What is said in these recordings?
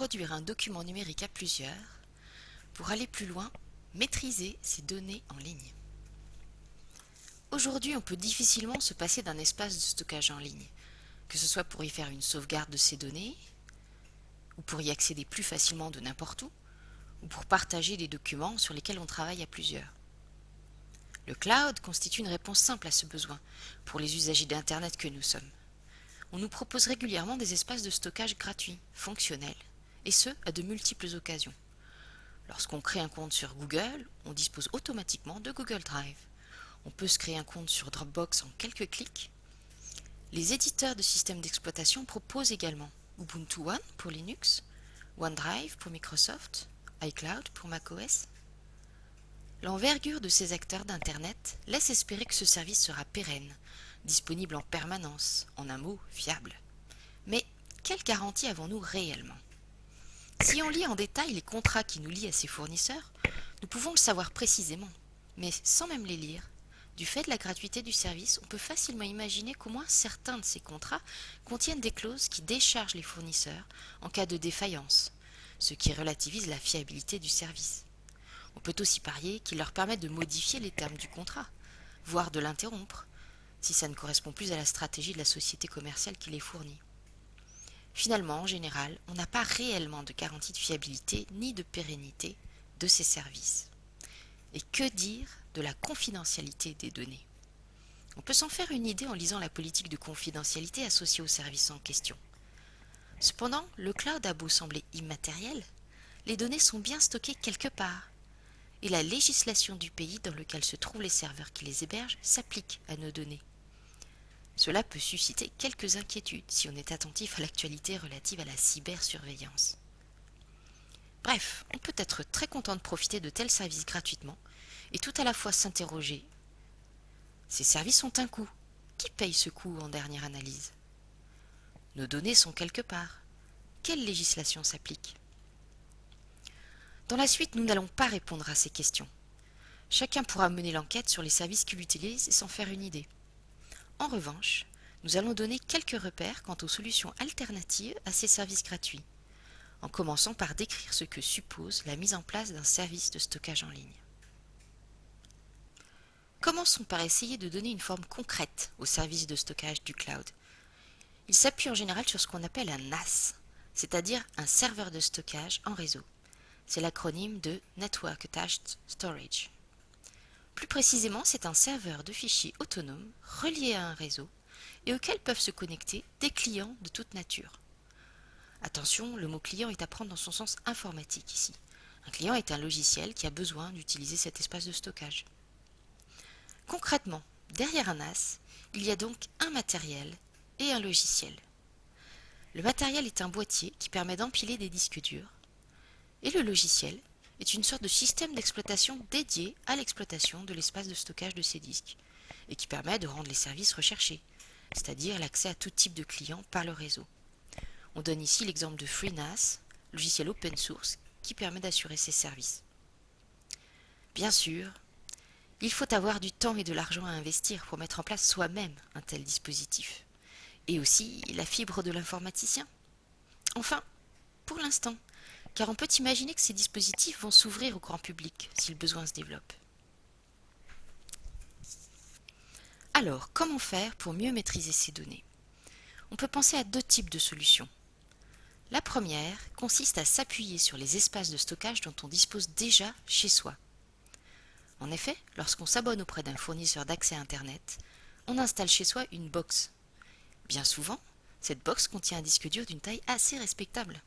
produire un document numérique à plusieurs, pour aller plus loin, maîtriser ses données en ligne. Aujourd'hui, on peut difficilement se passer d'un espace de stockage en ligne, que ce soit pour y faire une sauvegarde de ses données, ou pour y accéder plus facilement de n'importe où, ou pour partager des documents sur lesquels on travaille à plusieurs. Le cloud constitue une réponse simple à ce besoin pour les usagers d'Internet que nous sommes. On nous propose régulièrement des espaces de stockage gratuits, fonctionnels, et ce, à de multiples occasions. Lorsqu'on crée un compte sur Google, on dispose automatiquement de Google Drive. On peut se créer un compte sur Dropbox en quelques clics. Les éditeurs de systèmes d'exploitation proposent également Ubuntu One pour Linux, OneDrive pour Microsoft, iCloud pour macOS. L'envergure de ces acteurs d'Internet laisse espérer que ce service sera pérenne, disponible en permanence, en un mot, fiable. Mais quelle garantie avons-nous réellement ? Si on lit en détail les contrats qui nous lient à ces fournisseurs, nous pouvons le savoir précisément, mais sans même les lire. Du fait de la gratuité du service, on peut facilement imaginer qu'au moins certains de ces contrats contiennent des clauses qui déchargent les fournisseurs en cas de défaillance, ce qui relativise la fiabilité du service. On peut aussi parier qu'ils leur permettent de modifier les termes du contrat, voire de l'interrompre, si ça ne correspond plus à la stratégie de la société commerciale qui les fournit. Finalement, en général, on n'a pas réellement de garantie de fiabilité ni de pérennité de ces services. Et que dire de la confidentialité des données ? On peut s'en faire une idée en lisant la politique de confidentialité associée aux services en question. Cependant, le cloud a beau sembler immatériel, les données sont bien stockées quelque part, et la législation du pays dans lequel se trouvent les serveurs qui les hébergent s'applique à nos données. Cela peut susciter quelques inquiétudes si on est attentif à l'actualité relative à la cybersurveillance. Bref, on peut être très content de profiter de tels services gratuitement et tout à la fois s'interroger. Ces services ont un coût. Qui paye ce coût en dernière analyse ? Nos données sont quelque part. Quelle législation s'applique ? Dans la suite, nous n'allons pas répondre à ces questions. Chacun pourra mener l'enquête sur les services qu'il utilise et s'en faire une idée. En revanche, nous allons donner quelques repères quant aux solutions alternatives à ces services gratuits, en commençant par décrire ce que suppose la mise en place d'un service de stockage en ligne. Commençons par essayer de donner une forme concrète au service de stockage du cloud. Il s'appuie en général sur ce qu'on appelle un NAS, c'est-à-dire un serveur de stockage en réseau. C'est l'acronyme de Network Attached Storage. Plus précisément, c'est un serveur de fichiers autonome relié à un réseau et auquel peuvent se connecter des clients de toute nature. Attention, le mot client est à prendre dans son sens informatique ici. Un client est un logiciel qui a besoin d'utiliser cet espace de stockage. Concrètement, derrière un NAS, il y a donc un matériel et un logiciel. Le matériel est un boîtier qui permet d'empiler des disques durs et le logiciel est une sorte de système d'exploitation dédié à l'exploitation de l'espace de stockage de ces disques et qui permet de rendre les services recherchés, c'est-à-dire l'accès à tout type de clients par le réseau. On donne ici l'exemple de FreeNAS, logiciel open source qui permet d'assurer ces services. Bien sûr, il faut avoir du temps et de l'argent à investir pour mettre en place soi-même un tel dispositif, et aussi la fibre de l'informaticien. Enfin, pour l'instant, car on peut imaginer que ces dispositifs vont s'ouvrir au grand public si le besoin se développe. Alors, comment faire pour mieux maîtriser ces données ? On peut penser à deux types de solutions. La première consiste à s'appuyer sur les espaces de stockage dont on dispose déjà chez soi. En effet, lorsqu'on s'abonne auprès d'un fournisseur d'accès à Internet, on installe chez soi une box. Bien souvent, cette box contient un disque dur d'une taille assez respectable.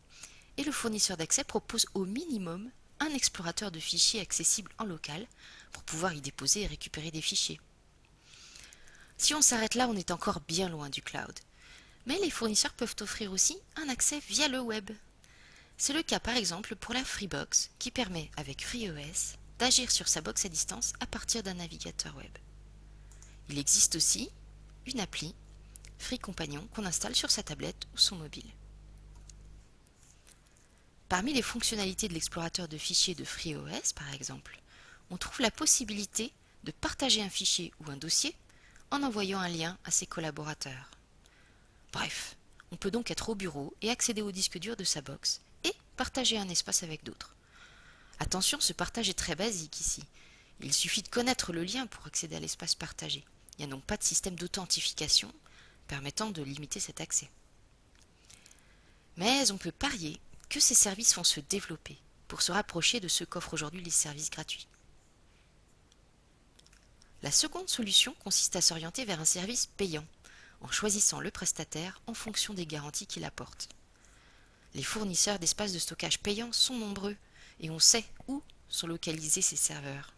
Et le fournisseur d'accès propose au minimum un explorateur de fichiers accessible en local pour pouvoir y déposer et récupérer des fichiers. Si on s'arrête là, on est encore bien loin du cloud. Mais les fournisseurs peuvent offrir aussi un accès via le web. C'est le cas par exemple pour la Freebox qui permet avec FreeOS d'agir sur sa box à distance à partir d'un navigateur web. Il existe aussi une appli, Free Companion, qu'on installe sur sa tablette ou son mobile. Parmi les fonctionnalités de l'explorateur de fichiers de FreeOS, par exemple, on trouve la possibilité de partager un fichier ou un dossier en envoyant un lien à ses collaborateurs. Bref, on peut donc être au bureau et accéder au disque dur de sa box et partager un espace avec d'autres. Attention, ce partage est très basique ici. Il suffit de connaître le lien pour accéder à l'espace partagé. Il n'y a donc pas de système d'authentification permettant de limiter cet accès. Mais on peut parier que ces services vont se développer pour se rapprocher de ce qu'offrent aujourd'hui les services gratuits. La seconde solution consiste à s'orienter vers un service payant, en choisissant le prestataire en fonction des garanties qu'il apporte. Les fournisseurs d'espaces de stockage payants sont nombreux et on sait où sont localisés ces serveurs.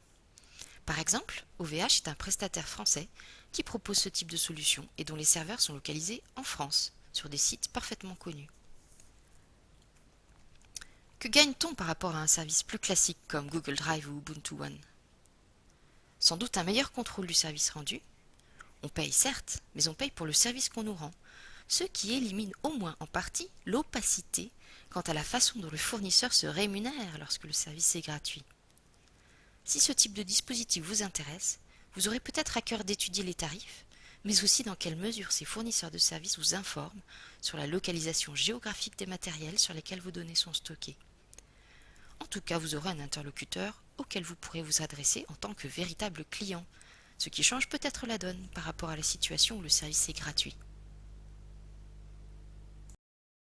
Par exemple, OVH est un prestataire français qui propose ce type de solution et dont les serveurs sont localisés en France, sur des sites parfaitement connus. Que gagne-t-on par rapport à un service plus classique comme Google Drive ou Ubuntu One? Sans doute un meilleur contrôle du service rendu. On paye certes, mais on paye pour le service qu'on nous rend, ce qui élimine au moins en partie l'opacité quant à la façon dont le fournisseur se rémunère lorsque le service est gratuit. Si ce type de dispositif vous intéresse, vous aurez peut-être à cœur d'étudier les tarifs, mais aussi dans quelle mesure ces fournisseurs de services vous informent sur la localisation géographique des matériels sur lesquels vos données sont stockées. En tout cas, vous aurez un interlocuteur auquel vous pourrez vous adresser en tant que véritable client, ce qui change peut-être la donne par rapport à la situation où le service est gratuit.